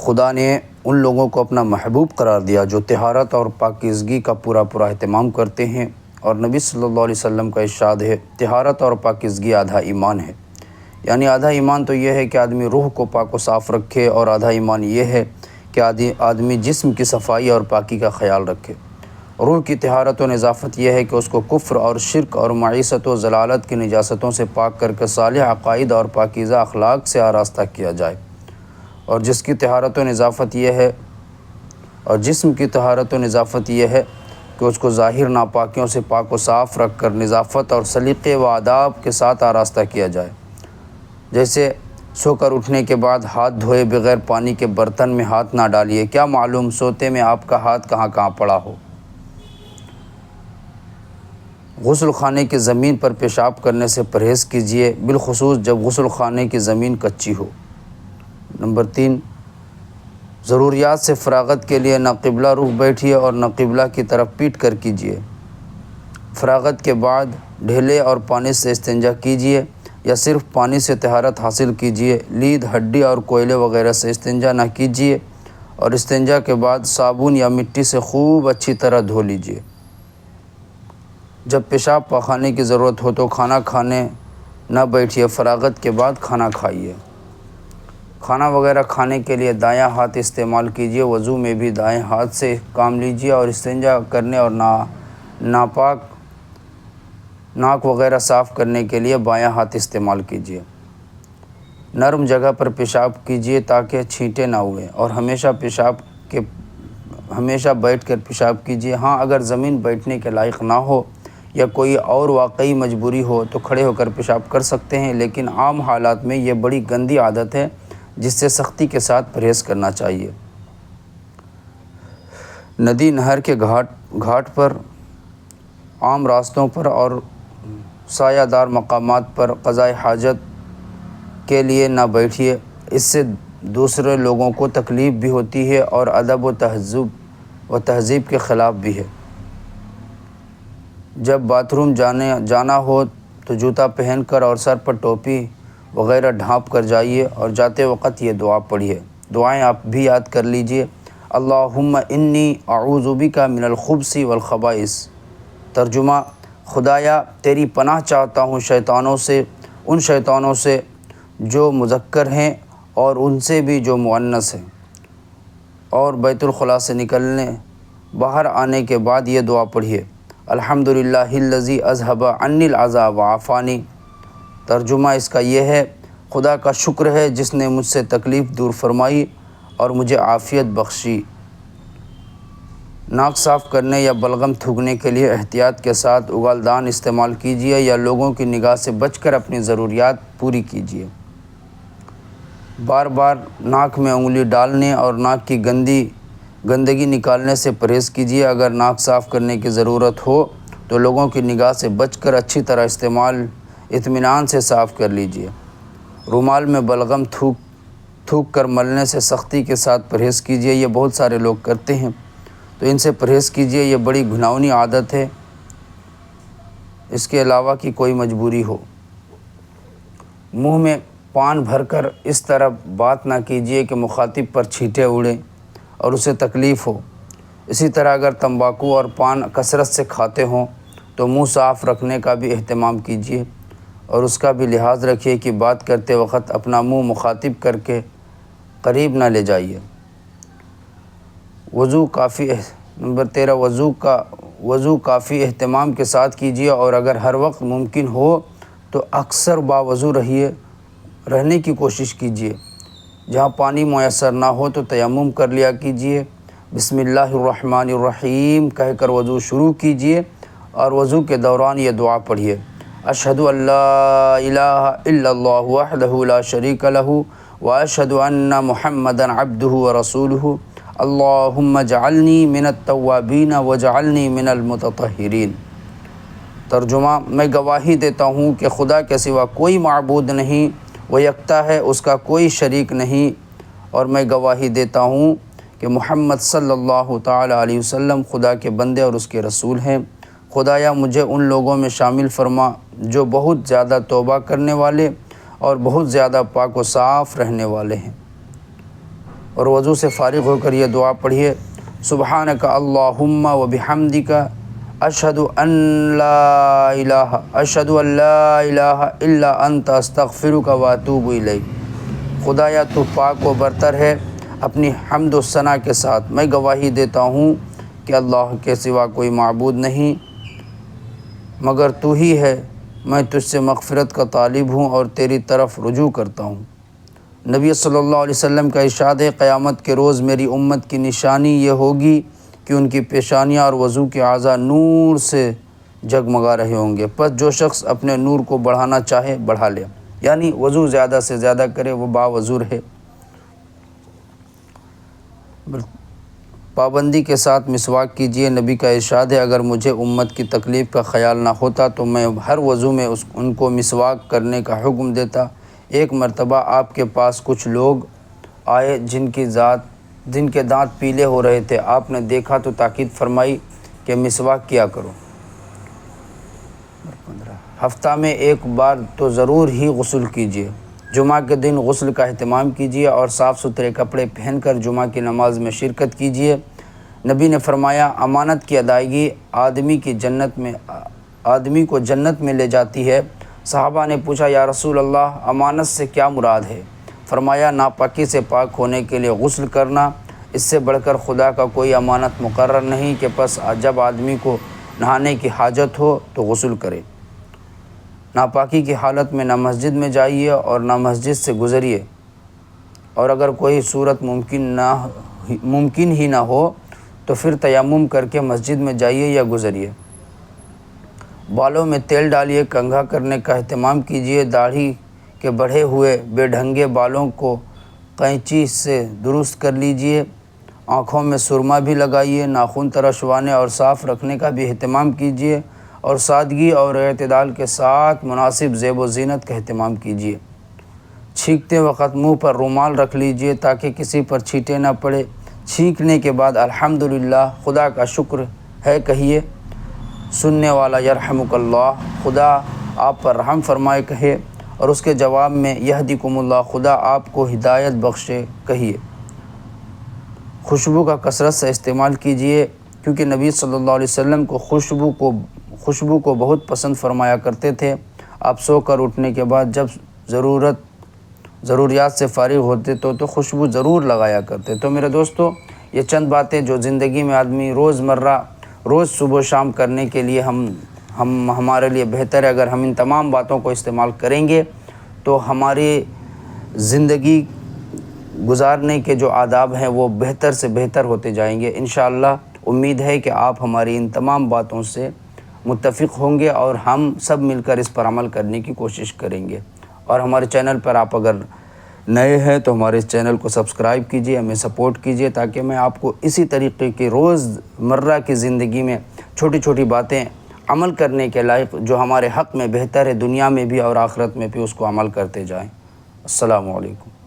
خدا نے ان لوگوں کو اپنا محبوب قرار دیا جو طہارت اور پاکیزگی کا پورا اہتمام کرتے ہیں، اور نبی صلی اللہ علیہ وسلم کا ارشاد ہے طہارت اور پاکیزگی آدھا ایمان ہے۔ یعنی آدھا ایمان تو یہ ہے کہ آدمی روح کو پاک و صاف رکھے، اور آدھا ایمان یہ ہے کہ آدمی جسم کی صفائی اور پاکی کا خیال رکھے۔ روح کی طہارت و نظافت یہ ہے کہ اس کو کفر اور شرک اور معیشت و ضلالت کی نجاستوں سے پاک کر کے صالح عقائد اور پاکیزہ اخلاق سے آراستہ کیا جائے، اور جس کی طہارت و نظافت یہ ہے اور جسم کی طہارت و نظافت یہ ہے کہ اس کو ظاہر ناپاکیوں سے پاک و صاف رکھ کر نظافت اور سلیقے و آداب کے ساتھ آراستہ کیا جائے۔ جیسے سو کر اٹھنے کے بعد ہاتھ دھوئے بغیر پانی کے برتن میں ہاتھ نہ ڈالیے، کیا معلوم سوتے میں آپ کا ہاتھ کہاں پڑا ہو۔ غسل خانے کی زمین پر پیشاب کرنے سے پرہیز کیجیے، بالخصوص جب غسل خانے کی زمین کچی ہو۔ نمبر 3، ضروریات سے فراغت کے لیے نہ قبلہ رخ بیٹھیے اور نہ قبلہ کی طرف پیٹ کر کیجیے۔ فراغت کے بعد ڈھیلے اور پانی سے استنجا کیجیے یا صرف پانی سے طہارت حاصل کیجیے۔ لید، ہڈی اور کوئلے وغیرہ سے استنجا نہ کیجیے، اور استنجا کے بعد صابن یا مٹی سے خوب اچھی طرح دھو لیجیے۔ جب پیشاب پاخانے کی ضرورت ہو تو کھانا کھانے نہ بیٹھیے، فراغت کے بعد کھانا کھائیے۔ کھانا وغیرہ کھانے کے لیے دایاں ہاتھ استعمال کیجیے۔ وضو میں بھی دائیں ہاتھ سے کام لیجیے، اور استنجا کرنے اور ناپاک ناک وغیرہ صاف کرنے کے لیے بایاں ہاتھ استعمال کیجیے۔ نرم جگہ پر پیشاب کیجیے تاکہ چھینٹیں نہ ہوئیں، اور ہمیشہ بیٹھ کر پیشاب کیجیے۔ ہاں، اگر زمین بیٹھنے کے لائق نہ ہو یا کوئی اور واقعی مجبوری ہو تو کھڑے ہو کر پیشاب کر سکتے ہیں، لیکن عام حالات میں یہ بڑی گندی عادت ہے جس سے سختی کے ساتھ پرہیز کرنا چاہیے۔ ندی، نہر کے گھاٹ پر، عام راستوں پر اور سایہ دار مقامات پر قضائے حاجت کے لیے نہ بیٹھیے، اس سے دوسرے لوگوں کو تکلیف بھی ہوتی ہے اور ادب و تہذیب کے خلاف بھی ہے۔ جب باتھ روم جانا ہو تو جوتا پہن کر اور سر پر ٹوپی وغیرہ ڈھانپ کر جائیے، اور جاتے وقت یہ دعا پڑھیے۔ دعائیں آپ بھی یاد کر لیجیے۔ اللہم انی اعوذ بک من الخبث والخبائث۔ ترجمہ: خدایا تیری پناہ چاہتا ہوں ان شیطانوں سے جو مذکر ہیں اور ان سے بھی جو مؤنث ہیں۔ اور بیت الخلاء سے نکلنے باہر آنے کے بعد یہ دعا پڑھیے: الحمدللہ الذی اذھب عنی العذا وعافانی۔ ترجمہ اس کا یہ ہے: خدا کا شکر ہے جس نے مجھ سے تکلیف دور فرمائی اور مجھے عافیت بخشی۔ ناک صاف کرنے یا بلغم تھوکنے کے لیے احتیاط کے ساتھ اگالدان استعمال کیجیے یا لوگوں کی نگاہ سے بچ کر اپنی ضروریات پوری کیجیے۔ بار بار ناک میں انگلی ڈالنے اور ناک کی گندگی نکالنے سے پرہیز کیجیے۔ اگر ناک صاف کرنے کی ضرورت ہو تو لوگوں کی نگاہ سے بچ کر اچھی طرح اطمینان سے صاف کر لیجیے۔ رومال میں بلغم تھوک کر ملنے سے سختی کے ساتھ پرہیز کیجیے۔ یہ بہت سارے لوگ کرتے ہیں، تو ان سے پرہیز کیجیے۔ یہ بڑی گھناؤنی عادت ہے، اس کے علاوہ کہ کوئی مجبوری ہو۔ منہ میں پان بھر کر اس طرح بات نہ کیجیے کہ مخاطب پر چھینٹیں اڑیں اور اسے تکلیف ہو۔ اسی طرح اگر تمباکو اور پان کثرت سے کھاتے ہوں تو منہ صاف رکھنے کا بھی اہتمام کیجیے، اور اس کا بھی لحاظ رکھیے کہ بات کرتے وقت اپنا منہ مخاطب کر کے قریب نہ لے جائیے۔ نمبر 13، وضو کافی اہتمام کے ساتھ کیجیے، اور اگر ہر وقت ممکن ہو تو اکثر باوضو رہنے کی کوشش کیجیے۔ جہاں پانی میسر نہ ہو تو تیمم کر لیا کیجیے۔ بسم اللہ الرحمن الرحیم کہہ کر وضو شروع کیجیے، اور وضو کے دوران یہ دعا پڑھیے: اشہد ان لا الہ الا اللہ وحدہ لا شریک لہ واشہد ان محمدا عبدہ ورسولہ اللہم اجعلنی من التوابین واجعلنی من المتطہرین۔ ترجمہ: میں گواہی دیتا ہوں کہ خدا کے سوا کوئی معبود نہیں، وہ یکتا ہے، اس کا کوئی شریک نہیں، اور میں گواہی دیتا ہوں کہ محمد صلی اللہ تعالیٰ علیہ وسلم خدا کے بندے اور اس کے رسول ہیں۔ خدایا مجھے ان لوگوں میں شامل فرما جو بہت زیادہ توبہ کرنے والے اور بہت زیادہ پاک و صاف رہنے والے ہیں۔ اور وضو سے فارغ ہو کر یہ دعا پڑھیے، سبحانک اللہم و بحمدک اشہد ان لا الہ الا انت استغفرک و اتوب الیک۔ خدایا تو پاک و برتر ہے، اپنی حمد و ثنا کے ساتھ میں گواہی دیتا ہوں کہ اللہ کے سوا کوئی معبود نہیں مگر تو ہی ہے، میں تجھ سے مغفرت کا طالب ہوں اور تیری طرف رجوع کرتا ہوں۔ نبی صلی اللہ علیہ وسلم کا ارشاد ہے، قیامت کے روز میری امت کی نشانی یہ ہوگی کہ ان کی پیشانیاں اور وضو کے اعضاء نور سے جگمگا رہے ہوں گے، پس جو شخص اپنے نور کو بڑھانا چاہے بڑھا لے، یعنی وضو زیادہ سے زیادہ کرے، وہ باوضو رہے۔ پابندی کے ساتھ مسواک کیجیے۔ نبی کا ارشاد ہے، اگر مجھے امت کی تکلیف کا خیال نہ ہوتا تو میں ہر وضو میں ان کو مسواک کرنے کا حکم دیتا۔ ایک مرتبہ آپ کے پاس کچھ لوگ آئے جن کے دانت پیلے ہو رہے تھے، آپ نے دیکھا تو تاکید فرمائی کہ مسواک کیا کرو۔ ہفتہ میں ایک بار تو ضرور ہی غسل کیجیے۔ جمعہ کے دن غسل کا اہتمام کیجیے اور صاف ستھرے کپڑے پہن کر جمعہ کی نماز میں شرکت کیجیے۔ نبی نے فرمایا، امانت کی ادائیگی آدمی کو جنت میں لے جاتی ہے۔ صحابہ نے پوچھا، یا رسول اللہ، امانت سے کیا مراد ہے؟ فرمایا، ناپاکی سے پاک ہونے کے لیے غسل کرنا۔ اس سے بڑھ کر خدا کا کوئی امانت مقرر نہیں کہ پس جب آدمی کو نہانے کی حاجت ہو تو غسل کرے۔ ناپاکی کی حالت میں نہ مسجد میں جائیے اور نہ مسجد سے گزریے، اور اگر کوئی صورت ممکن ہی نہ ہو تو پھر تیمم کر کے مسجد میں جائیے یا گزریے۔ بالوں میں تیل ڈالیے، کنگھا کرنے کا اہتمام کیجیے۔ داڑھی کے بڑھے ہوئے بے ڈھنگے بالوں کو قینچی سے درست کر لیجیے۔ آنکھوں میں سرما بھی لگائیے۔ ناخن ترشوانے اور صاف رکھنے کا بھی اہتمام کیجیے، اور سادگی اور اعتدال کے ساتھ مناسب زیب و زینت کا اہتمام کیجیے۔ چھینکتے وقت منہ پر رومال رکھ لیجیے تاکہ کسی پر چھینٹے نہ پڑے۔ چھینکنے کے بعد الحمدللہ، خدا کا شکر ہے کہیے۔ سننے والا یرحمک اللہ، خدا آپ پر رحم فرمائے کہے، اور اس کے جواب میں یہدیکم اللہ، خدا آپ کو ہدایت بخشے کہیے۔ خوشبو کا کثرت سے استعمال کیجیے، کیونکہ نبی صلی اللہ علیہ وسلم کو خوشبو کو بہت پسند فرمایا کرتے تھے۔ آپ سو کر اٹھنے کے بعد جب ضروریات سے فارغ ہوتے تو خوشبو ضرور لگایا کرتے۔ تو میرے دوستو، یہ چند باتیں جو زندگی میں آدمی روز صبح و شام کرنے کے لیے ہمارے لیے بہتر ہے۔ اگر ہم ان تمام باتوں کو استعمال کریں گے تو ہماری زندگی گزارنے کے جو آداب ہیں وہ بہتر سے بہتر ہوتے جائیں گے۔ انشاءاللہ امید ہے کہ آپ ہماری ان تمام باتوں سے متفق ہوں گے اور ہم سب مل کر اس پر عمل کرنے کی کوشش کریں گے۔ اور ہمارے چینل پر آپ اگر نئے ہیں تو ہمارے اس چینل کو سبسکرائب کیجیے، ہمیں سپورٹ کیجیے، تاکہ میں آپ کو اسی طریقے کی روز مرہ کی زندگی میں چھوٹی چھوٹی باتیں عمل کرنے کے لائق جو ہمارے حق میں بہتر ہے، دنیا میں بھی اور آخرت میں بھی، اس کو عمل کرتے جائیں۔ السلام علیکم۔